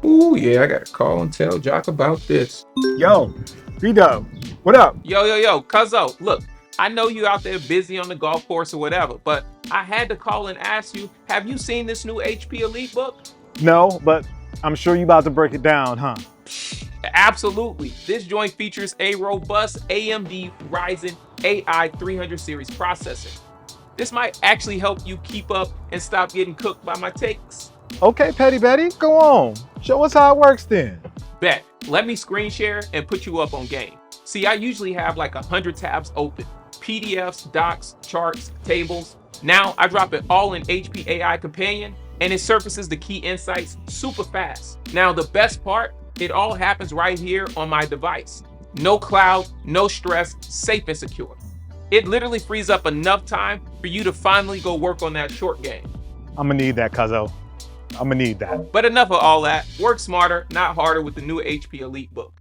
Ooh, yeah, I gotta call and tell Jock about this. Yo, B-Dub, what up? Yo, Cuzzo, look, I know you out there busy on the golf course or whatever, but I had to call and ask you, have you seen this new HP EliteBook? No, but I'm sure you about to break it down, huh? Absolutely. This joint features a robust AMD Ryzen AI 300 series processor. This might actually help you keep up and stop getting cooked by my takes. Okay, Petty Betty, go on. Show us how it works then. Bet. Let me screen share and put you up on game. See, I usually have like 100 tabs open. PDFs, docs, charts, tables. Now I drop it all in HP AI Companion and it surfaces the key insights super fast. Now the best part, it all happens right here on my device. No cloud, no stress, safe and secure. It literally frees up enough time for you to finally go work on that short game. I'm gonna need that, cuzzo. I'm gonna need that. But enough of all that. Work smarter, not harder with the new HP EliteBook.